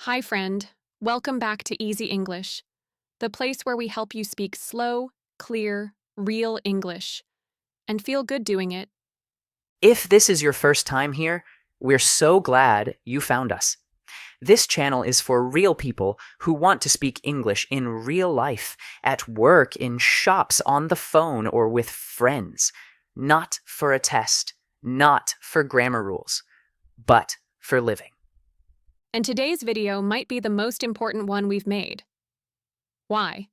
Hi, friend. Welcome back to Easy English, the place where we help you speak slow, clear, real English, and feel good doing it. If this is your first time here, we're so glad you found us. This channel is for real people who want to speak English in real life, at work, in shops, on the phone, or with friends. Not for a test, not for grammar rules, but for living. And today's video might be the most important one we've made. Why?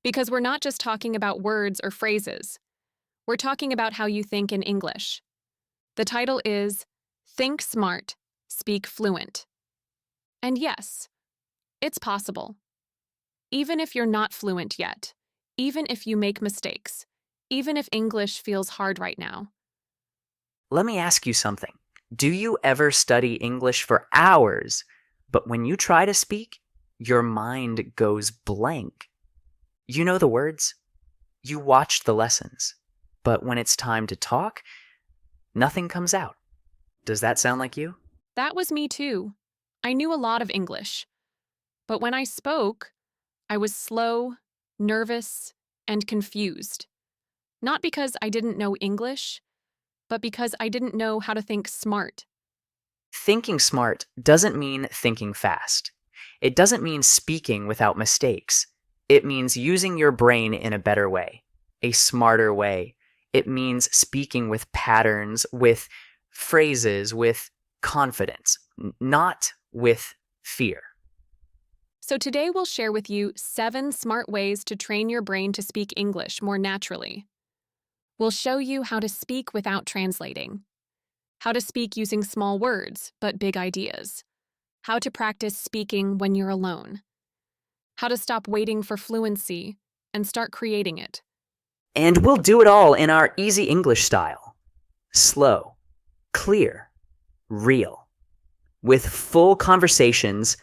Because we're not just talking about words or phrases. We're talking about how you think in English. The title is Think Smart, Speak Fluent. And yes, it's possible. Even if you're not fluent yet, even if you make mistakes, even if English feels hard right now. Let me ask you something. Do you ever study English for hours, but when you try to speak, your mind goes blank? You know the words, you watch the lessons, but when it's time to talk, nothing comes out. Does that sound like you? That was me too. I knew a lot of English, but when I spoke, I was slow, nervous, and confused. Not because I didn't know English, but because I didn't know how to think smart. Thinking smart doesn't mean thinking fast. It doesn't mean speaking without mistakes. It means using your brain in a better way, a smarter way. It means speaking with patterns, with phrases, with confidence, not with fear. So today we'll share with you 7 smart ways to train your brain to speak English more naturally. We'll show you how to speak without translating, how to speak using small words but big ideas, how to practice speaking when you're alone, how to stop waiting for fluency and start creating it. And we'll do it all in our easy English style. Slow, clear, real. With full conversations,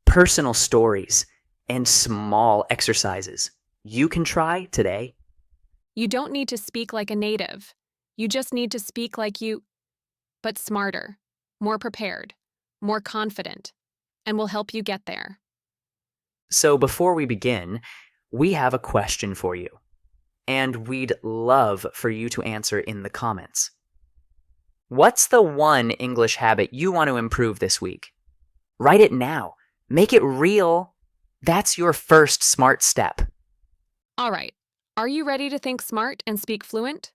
personal stories, and small exercises you can try today. You don't need to speak like a native. You just need to speak like you, but smarter, more prepared, more confident, and will help you get there. So before we begin, we have a question for you, and we'd love for you to answer in the comments. What's the one English habit you want to improve this week? Write it now. Make it real. That's your first smart step. All right, are you ready to think smart and speak fluent?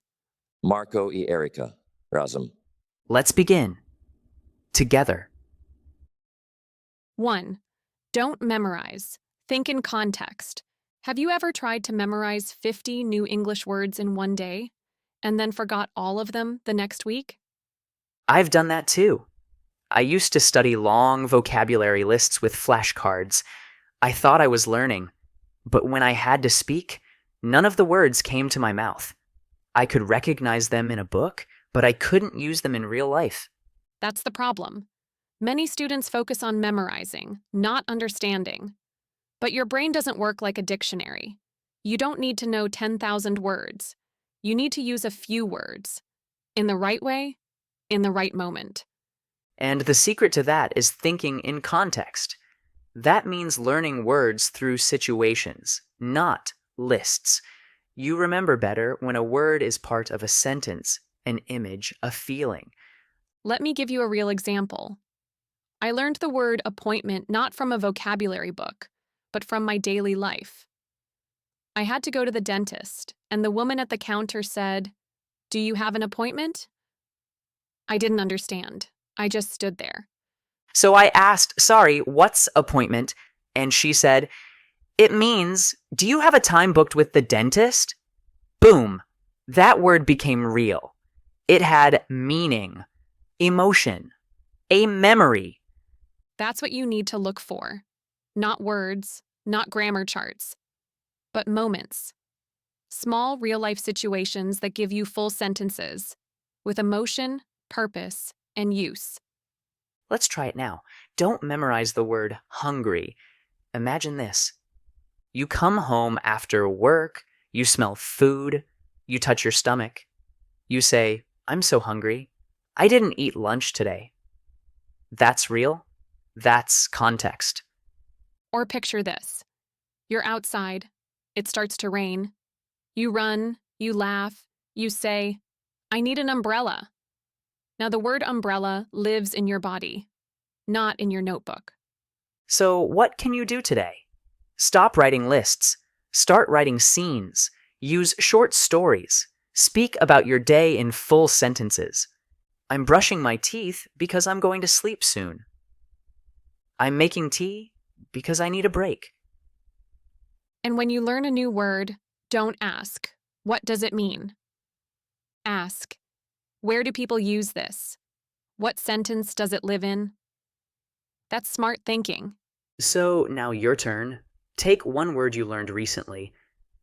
Marco y Erika. Razum. Let's begin. Together. 1. Don't memorize. Think in context. Have you ever tried to memorize 50 new English words in one day and then forgot all of them the next week? I've done that too. I used to study long vocabulary lists with flashcards. I thought I was learning, but when I had to speak, none of the words came to my mouth. I could recognize them in a book, but I couldn't use them in real life. That's the problem. Many students focus on memorizing, not understanding. But your brain doesn't work like a dictionary. You don't need to know 10,000 words. You need to use a few words. In the right way, in the right moment. And the secret to that is thinking in context. That means learning words through situations, not lists. You remember better when a word is part of a sentence, an image, a feeling. Let me give you a real example. I learned the word appointment not from a vocabulary book, but from my daily life. I had to go to the dentist, and the woman at the counter said, "Do you have an appointment?" I didn't understand. I just stood there. So I asked, sorry, what's appointment? And she said, it means, do you have a time booked with the dentist? Boom. That word became real. It had meaning, emotion, a memory. That's what you need to look for. Not words, not grammar charts, but moments. Small real-life situations that give you full sentences, with emotion, purpose, and use. Let's try it now. Don't memorize the word hungry. Imagine this. You come home after work, you smell food, you touch your stomach. You say, I'm so hungry. I didn't eat lunch today. That's real. That's context. Or picture this. You're outside. It starts to rain. You run, you laugh, you say, I need an umbrella. Now, the word umbrella lives in your body, not in your notebook. So, what can you do today? Stop writing lists. Start writing scenes. Use short stories. Speak about your day in full sentences. I'm brushing my teeth because I'm going to sleep soon. I'm making tea because I need a break. And when you learn a new word, don't ask, what does it mean? Ask, where do people use this? What sentence does it live in? That's smart thinking. So, now your turn. Take one word you learned recently.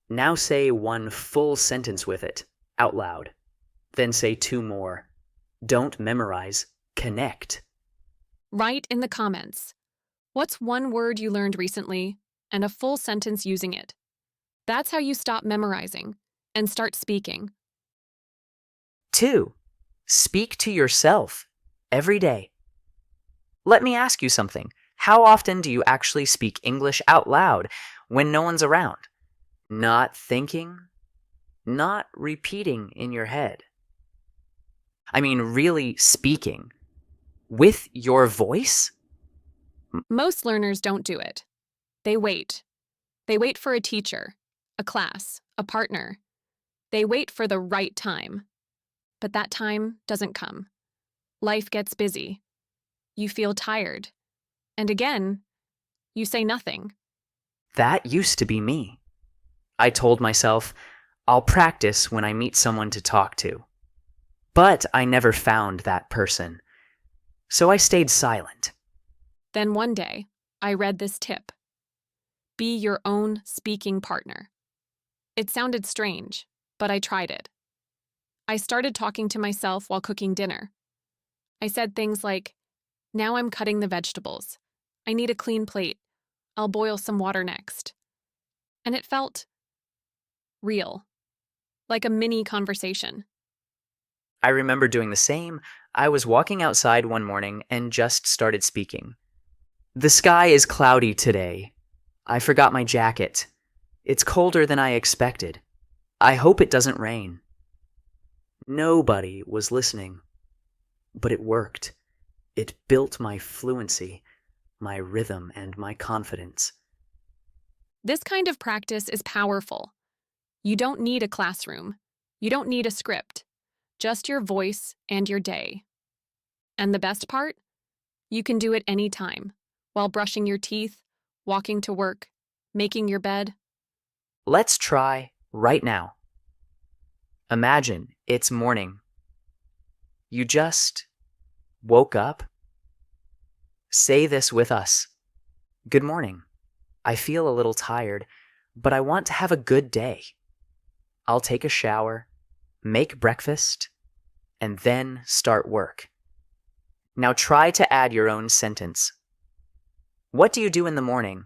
Now say one full sentence with it, out loud. Then say two more. Don't memorize, connect. Write in the comments, what's one word you learned recently and a full sentence using it? That's how you stop memorizing and start speaking. 2. Speak to yourself every day. Let me ask you something. How often do you actually speak English out loud when no one's around? Not thinking, not repeating in your head. I mean, really speaking. With your voice? Most learners don't do it. They wait. They wait for a teacher, a class, a partner. They wait for the right time. But that time doesn't come. Life gets busy. You feel tired. And again, you say nothing. That used to be me. I told myself, I'll practice when I meet someone to talk to. But I never found that person. So I stayed silent. Then one day, I read this tip. Be your own speaking partner. It sounded strange, but I tried it. I started talking to myself while cooking dinner. I said things like, now I'm cutting the vegetables. I need a clean plate. I'll boil some water next. And it felt real, like a mini conversation. I remember doing the same. I was walking outside one morning and just started speaking. The sky is cloudy today. I forgot my jacket. It's colder than I expected. I hope it doesn't rain. Nobody was listening. But it worked. It built my fluency, my rhythm, and my confidence. This kind of practice is powerful. You don't need a classroom. You don't need a script. Just your voice and your day. And the best part? You can do it anytime, while brushing your teeth, walking to work, making your bed. Let's try right now. Imagine it's morning. You just woke up. Say this with us. Good morning. I feel a little tired, but I want to have a good day. I'll take a shower, make breakfast, and then start work. Now try to add your own sentence. What do you do in the morning?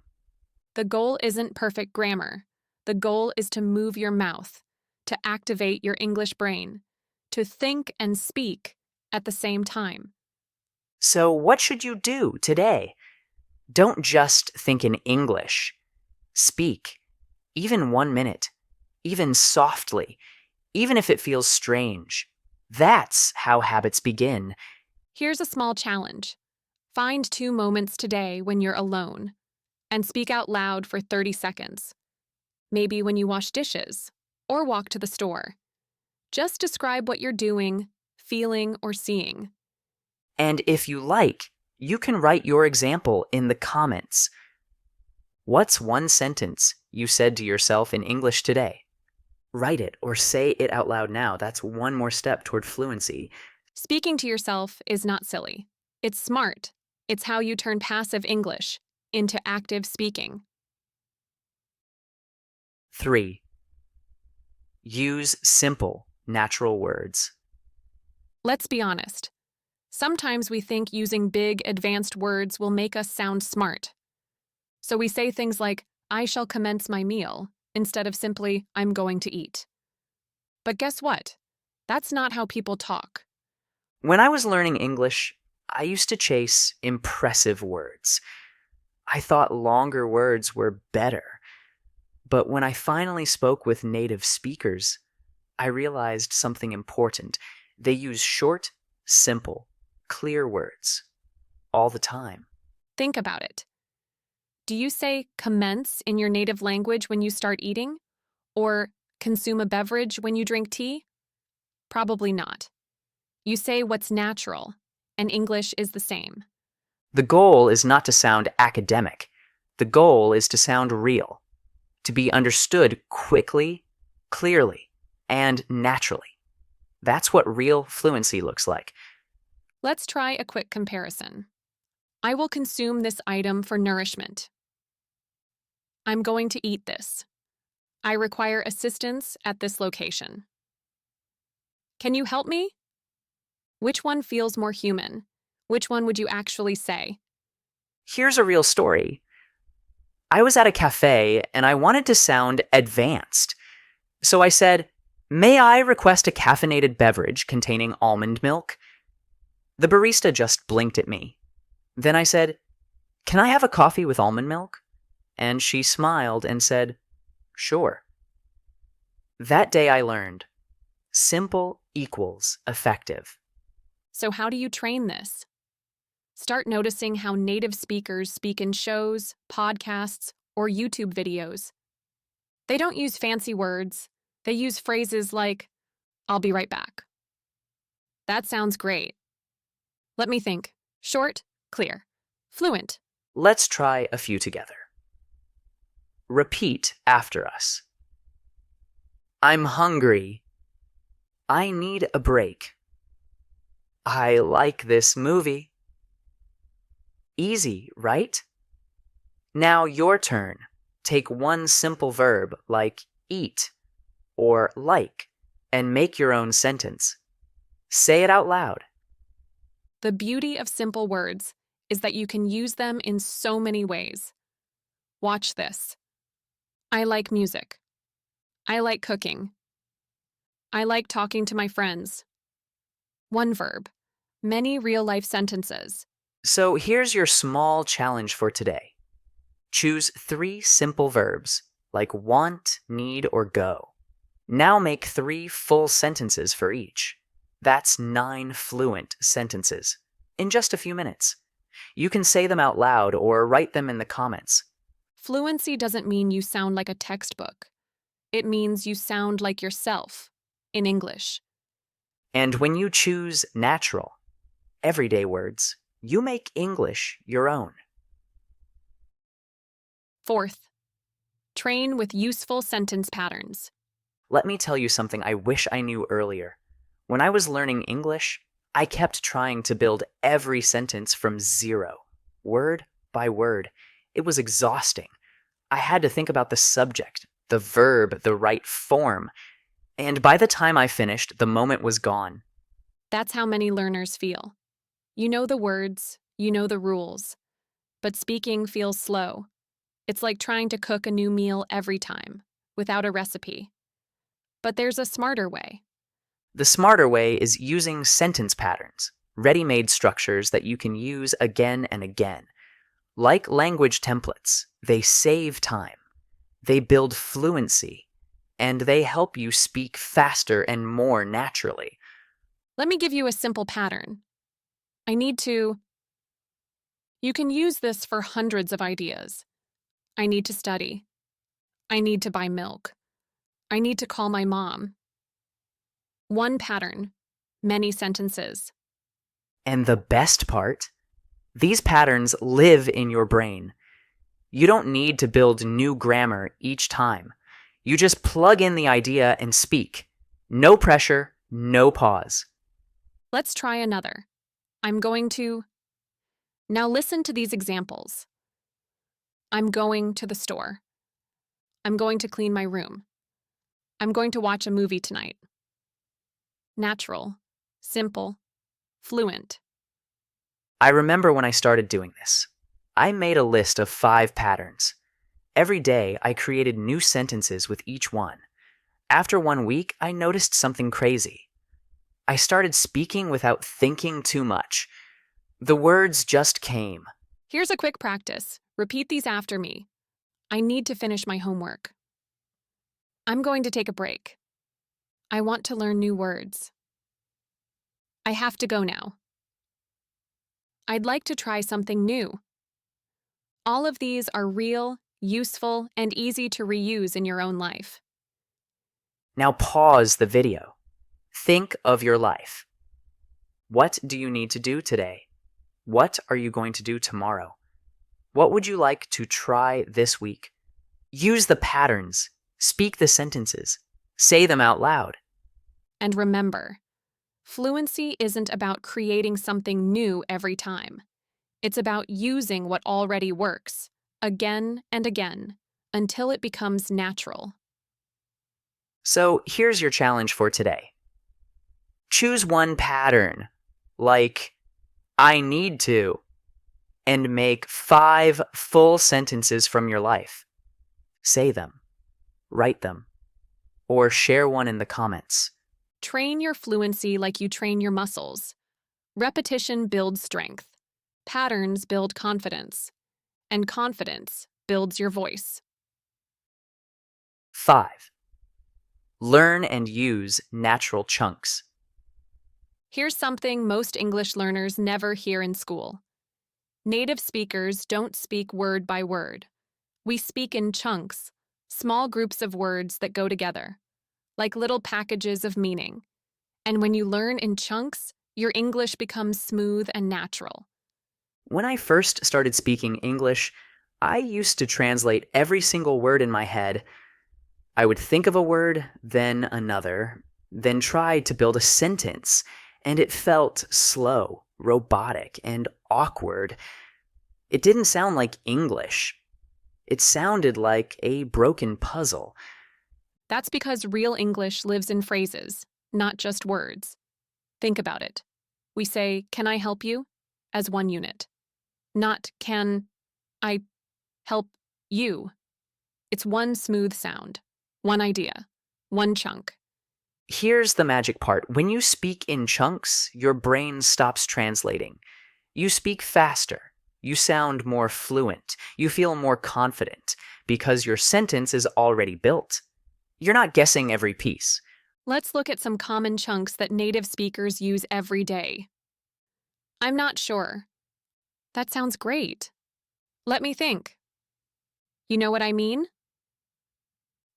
The goal isn't perfect grammar. The goal is to move your mouth, to activate your English brain, to think and speak at the same time. So what should you do today? Don't just think in English. Speak, even 1 minute, even softly, even if it feels strange. That's how habits begin. Here's a small challenge. Find 2 moments today when you're alone and speak out loud for 30 seconds. Maybe when you wash dishes or walk to the store. Just describe what you're doing, feeling, or seeing. And if you like, you can write your example in the comments. What's one sentence you said to yourself in English today? Write it or say it out loud now. That's one more step toward fluency. Speaking to yourself is not silly. It's smart. It's how you turn passive English into active speaking. 3. Use simple, natural words. Let's be honest. Sometimes we think using big, advanced words will make us sound smart. So we say things like, I shall commence my meal, instead of simply, I'm going to eat. But guess what? That's not how people talk. When I was learning English, I used to chase impressive words. I thought longer words were better. But when I finally spoke with native speakers, I realized something important. They use short, simple, clear words all the time. Think about it. Do you say commence in your native language when you start eating? Or consume a beverage when you drink tea? Probably not. You say what's natural, and English is the same. The goal is not to sound academic. The goal is to sound real, to be understood quickly, clearly, and naturally. That's what real fluency looks like. Let's try a quick comparison. I will consume this item for nourishment. I'm going to eat this. I require assistance at this location. Can you help me? Which one feels more human? Which one would you actually say? Here's a real story. I was at a cafe and I wanted to sound advanced. So I said, "May I request a caffeinated beverage containing almond milk?" The barista just blinked at me. Then I said, "Can I have a coffee with almond milk?" And she smiled and said, "Sure." That day I learned, simple equals effective. So how do you train this? Start noticing how native speakers speak in shows, podcasts, or YouTube videos. They don't use fancy words. They use phrases like, "I'll be right back." That sounds great. Let me think. Short, clear, fluent. Let's try a few together. Repeat after us. I'm hungry. I need a break. I like this movie. Easy, right? Now your turn. Take one simple verb like eat or like and make your own sentence. Say it out loud. The beauty of simple words is that you can use them in so many ways. Watch this. I like music. I like cooking. I like talking to my friends. One verb. Many real-life sentences. So here's your small challenge for today. Choose 3 simple verbs like want, need, or go. Now make 3 full sentences for each. That's 9 fluent sentences in just a few minutes. You can say them out loud or write them in the comments. Fluency doesn't mean you sound like a textbook. It means you sound like yourself in English. And when you choose natural, everyday words, you make English your own. Fourth, train with useful sentence patterns. Let me tell you something I wish I knew earlier. When I was learning English, I kept trying to build every sentence from zero, word by word. It was exhausting. I had to think about the subject, the verb, the right form. And by the time I finished, the moment was gone. That's how many learners feel. You know the words, you know the rules, but speaking feels slow. It's like trying to cook a new meal every time, without a recipe. But there's a smarter way. The smarter way is using sentence patterns, ready-made structures that you can use again and again. Like language templates, they save time, they build fluency, and they help you speak faster and more naturally. Let me give you a simple pattern. I need to. You can use this for hundreds of ideas. I need to study. I need to buy milk. I need to call my mom. One pattern, many sentences. And the best part? These patterns live in your brain. You don't need to build new grammar each time. You just plug in the idea and speak. No pressure, no pause. Let's try another. I'm going to. Now listen to these examples. I'm going to the store. I'm going to clean my room. I'm going to watch a movie tonight. Natural, simple, fluent. I remember when I started doing this. I made a list of 5 patterns. Every day, I created new sentences with each one. After 1 week, I noticed something crazy. I started speaking without thinking too much. The words just came. Here's a quick practice. Repeat these after me. I need to finish my homework. I'm going to take a break. I want to learn new words. I have to go now. I'd like to try something new. All of these are real, useful, and easy to reuse in your own life. Now pause the video. Think of your life. What do you need to do today? What are you going to do tomorrow? What would you like to try this week? Use the patterns. Speak the sentences. Say them out loud. And remember, fluency isn't about creating something new every time. It's about using what already works, again and again, until it becomes natural. So here's your challenge for today. Choose one pattern, like I need to, and make 5 full sentences from your life. Say them, write them, or share one in the comments. Train your fluency like you train your muscles. Repetition builds strength. Patterns build confidence. And confidence builds your voice. 5. Learn and use natural chunks. Here's something most English learners never hear in school. Native speakers don't speak word by word. We speak in chunks, small groups of words that go together, like little packages of meaning. And when you learn in chunks, your English becomes smooth and natural. When I first started speaking English, I used to translate every single word in my head. I would think of a word, then another, then try to build a sentence, and it felt slow, robotic, and awkward. It didn't sound like English. It sounded like a broken puzzle. That's because real English lives in phrases, not just words. Think about it. We say, "Can I help you?" as one unit, not "Can I help you?" It's one smooth sound, one idea, one chunk. Here's the magic part. When you speak in chunks, your brain stops translating. You speak faster. You sound more fluent. You feel more confident because your sentence is already built. You're not guessing every piece. Let's look at some common chunks that native speakers use every day. I'm not sure. That sounds great. Let me think. You know what I mean?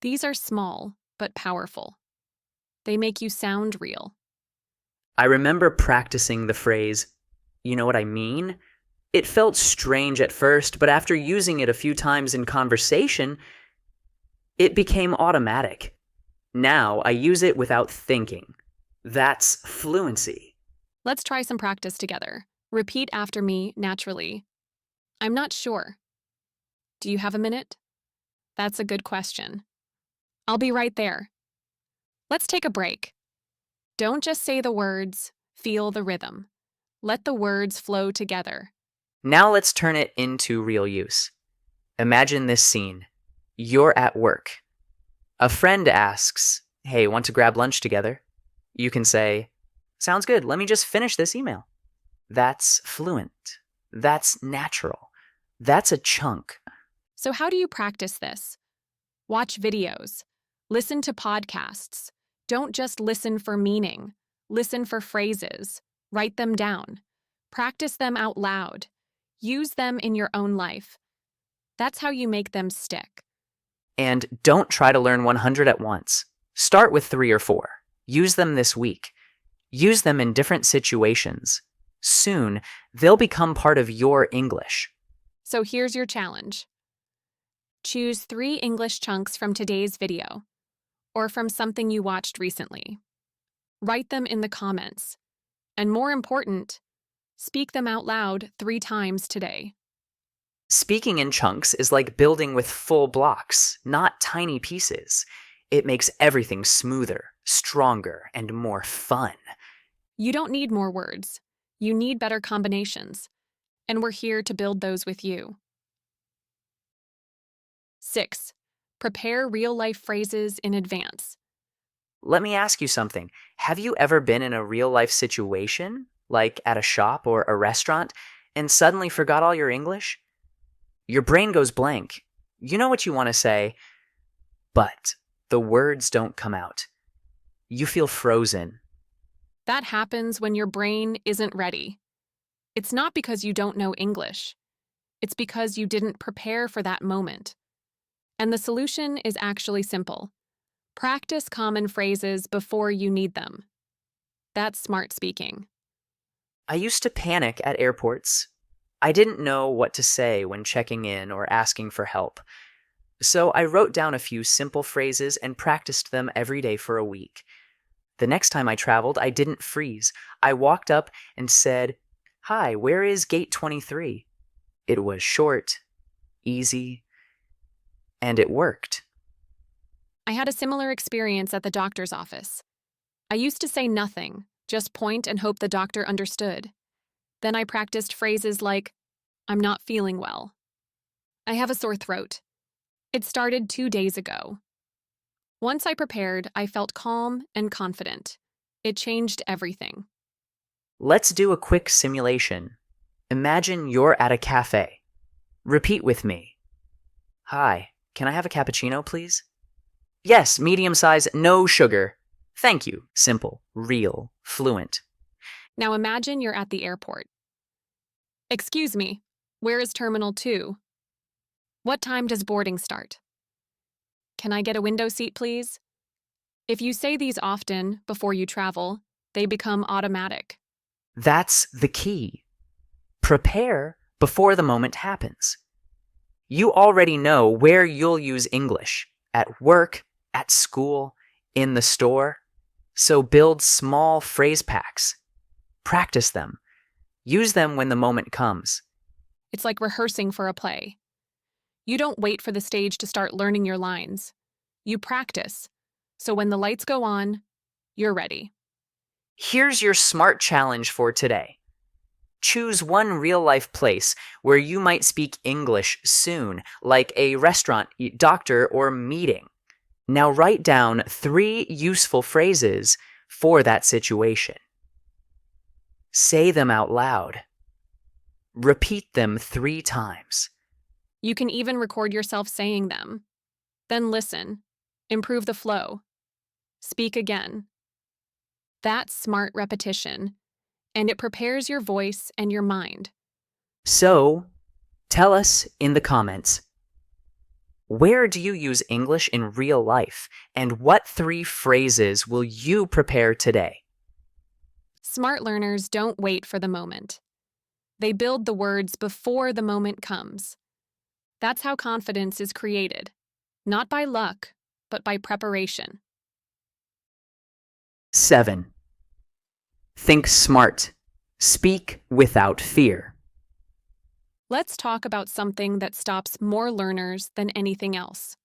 These are small, but powerful. They make you sound real. I remember practicing the phrase, "You know what I mean?" It felt strange at first, but after using it a few times in conversation, it became automatic. Now I use it without thinking. That's fluency. Let's try some practice together. Repeat after me naturally. I'm not sure. Do you have a minute? That's a good question. I'll be right there. Let's take a break. Don't just say the words, feel the rhythm. Let the words flow together. Now let's turn it into real use. Imagine this scene. You're at work. A friend asks, "Hey, want to grab lunch together?" You can say, "Sounds good, let me just finish this email." That's fluent. That's natural. That's a chunk. So how do you practice this? Watch videos. Listen to podcasts. Don't just listen for meaning. Listen for phrases. Write them down. Practice them out loud. Use them in your own life. That's how you make them stick. And don't try to learn 100 at once. Start with 3 or 4. Use them this week. Use them in different situations. Soon, they'll become part of your English. So here's your challenge. Choose 3 English chunks from today's video, or from something you watched recently. Write them in the comments. And more important, speak them out loud 3 times today. Speaking in chunks is like building with full blocks, not tiny pieces. It makes everything smoother, stronger, and more fun. You don't need more words. You need better combinations. And we're here to build those with you. 6. Prepare real-life phrases in advance. Let me ask you something. Have you ever been in a real-life situation? like at a shop or a restaurant, and suddenly forgot all your English? Your brain goes blank. You know what you want to say, but the words don't come out. You feel frozen. That happens when your brain isn't ready. It's not because you don't know English. It's because you didn't prepare for that moment. And the solution is actually simple. Practice common phrases before you need them. That's smart speaking. I used to panic at airports. I didn't know what to say when checking in or asking for help. So I wrote down a few simple phrases and practiced them every day for a week. The next time I traveled, I didn't freeze. I walked up and said, "Hi, where is gate 23?" It was short, easy, and it worked. I had a similar experience at the doctor's office. I used to say nothing, just point and hope the doctor understood. Then I practiced phrases like, "I'm not feeling well. I have a sore throat." It started 2 days ago. Once I prepared, I felt calm and confident. It changed everything. Let's do a quick simulation. Imagine you're at a cafe. Repeat with me. "Hi, can I have a cappuccino, please?" "Yes, medium size, no sugar." "Thank you." Simple, real, fluent. Now imagine you're at the airport. "Excuse me, where is Terminal 2? What time does boarding start? Can I get a window seat, please?" If you say these often before you travel, they become automatic. That's the key. Prepare before the moment happens. You already know where you'll use English at work, at school, in the store. So build small phrase packs. Practice them. Use them when the moment comes. It's like rehearsing for a play. You don't wait for the stage to start learning your lines. You practice. So when the lights go on, you're ready. Here's your smart challenge for today. Choose one real-life place where you might speak English soon, like a restaurant, doctor, or meeting. Now write down 3 useful phrases for that situation. Say them out loud. Repeat them 3 times. You can even record yourself saying them. Then listen. Improve the flow. Speak again. That's smart repetition, and it prepares your voice and your mind. So, tell us in the comments, where do you use English in real life, and what 3 phrases will you prepare today? Smart learners don't wait for the moment. They build the words before the moment comes. That's how confidence is created, not by luck, but by preparation. 7. Think smart. Speak without fear. Let's talk about something that stops more learners than anything else.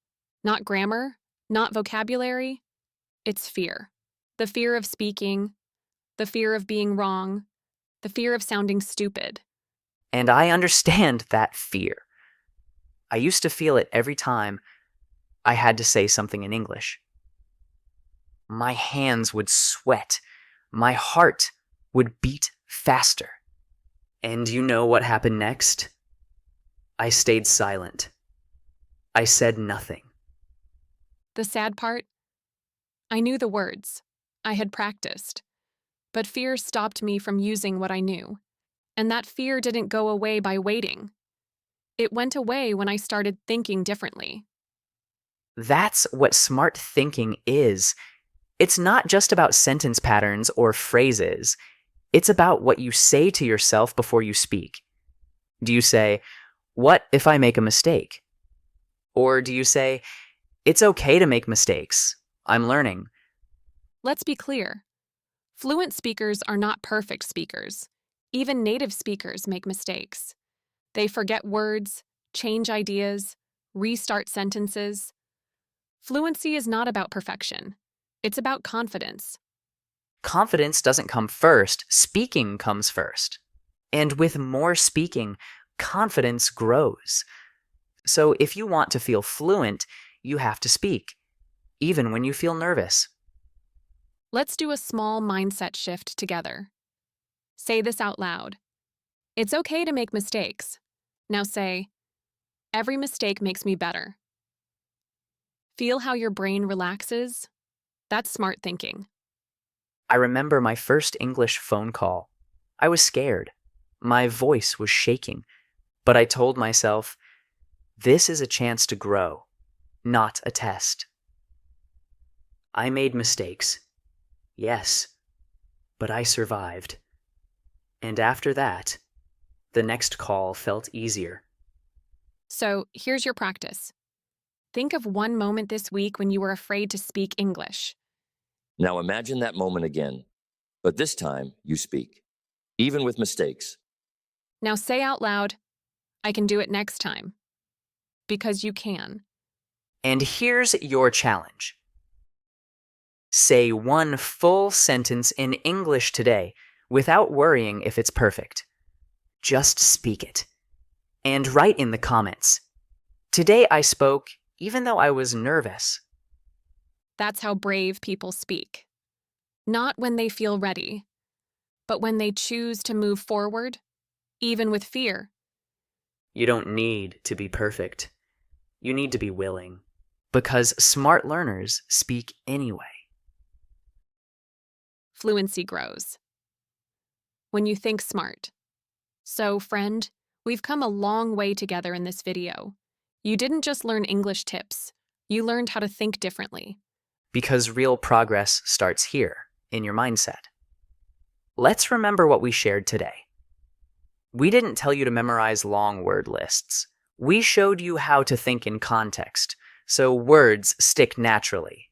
Not grammar, not vocabulary, it's fear. The fear of speaking, the fear of being wrong, the fear of sounding stupid. And I understand that fear. I used to feel it every time I had to say something in English. My hands would sweat. My heart would beat faster. And you know what happened next? I stayed silent. I said nothing. The sad part? I knew the words. I had practiced. But fear stopped me from using what I knew. And that fear didn't go away by waiting. It went away when I started thinking differently. That's what smart thinking is. It's not just about sentence patterns or phrases. It's about what you say to yourself before you speak. Do you say, "What if I make a mistake?" Or do you say, "It's okay to make mistakes. I'm learning." Let's be clear. Fluent speakers are not perfect speakers. Even native speakers make mistakes. They forget words, change ideas, restart sentences. Fluency is not about perfection. It's about confidence. Confidence doesn't come first. Speaking comes first. And with more speaking, confidence grows. So if you want to feel fluent, you have to speak, even when you feel nervous. Let's do a small mindset shift together. Say this out loud. It's okay to make mistakes. Now say, every mistake makes me better. Feel how your brain relaxes? That's smart thinking. I remember my first English phone call. I was scared. My voice was shaking, but I told myself, this is a chance to grow, not a test. I made mistakes. Yes, but I survived. And after that, the next call felt easier. So here's your practice. Think of one moment this week when you were afraid to speak English. Now imagine that moment again, but this time you speak, even with mistakes. Now say out loud, I can do it next time. Because you can. And here's your challenge. Say one full sentence in English today without worrying if it's perfect. Just speak it. And write in the comments. Today I spoke even though I was nervous. That's how brave people speak. Not when they feel ready, but when they choose to move forward, even with fear. You don't need to be perfect. You need to be willing. Because smart learners speak anyway. Fluency grows when you think smart. So, friend, we've come a long way together in this video. You didn't just learn English tips, you learned how to think differently. Because real progress starts here, in your mindset. Let's remember what we shared today. We didn't tell you to memorize long word lists. We showed you how to think in context, so words stick naturally.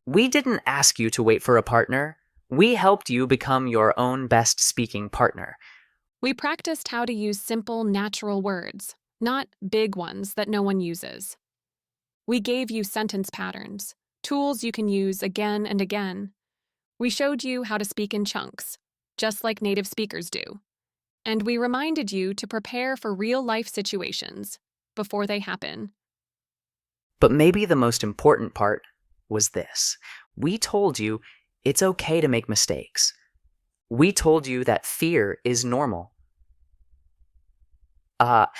We didn't ask you to wait for a partner. We helped you become your own best speaking partner. We practiced how to use simple, natural words, not big ones that no one uses. We gave you sentence patterns, tools you can use again and again. We showed you how to speak in chunks, just like native speakers do. And we reminded you to prepare for real-life situations before they happen. But maybe the most important part was this. We told you it's okay to make mistakes. We told you that fear is normal. But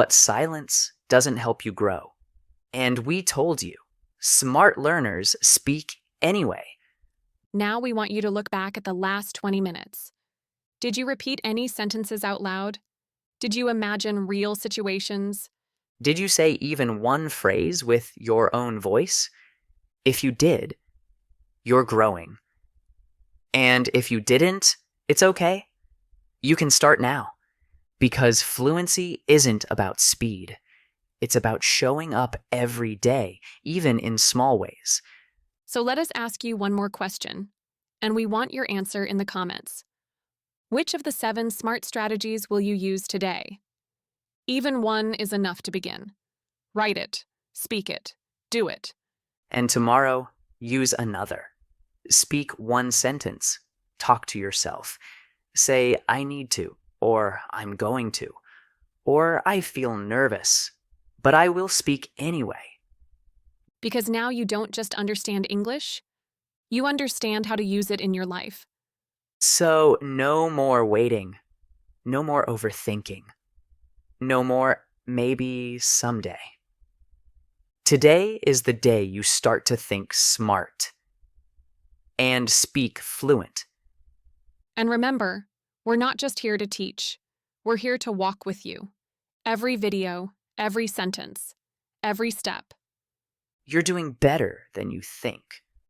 silence doesn't help you grow. And we told you, smart learners speak anyway. Now we want you to look back at the last 20 minutes. Did you repeat any sentences out loud? Did you imagine real situations? Did you say even one phrase with your own voice? If you did, you're growing. And if you didn't, it's okay. You can start now. Because fluency isn't about speed. It's about showing up every day, even in small ways. So let us ask you one more question, and we want your answer in the comments. Which of the 7 smart strategies will you use today? Even one is enough to begin. Write it, speak it, do it. And tomorrow, use another. Speak one sentence. Talk to yourself. Say, I need to, or I'm going to, or I feel nervous, but I will speak anyway. Because now you don't just understand English, you understand how to use it in your life. So no more waiting. No more overthinking. No more maybe someday. Today is the day you start to think smart and speak fluent. And remember, we're not just here to teach. We're here to walk with you. Every video, every sentence, every step. You're doing better than you think.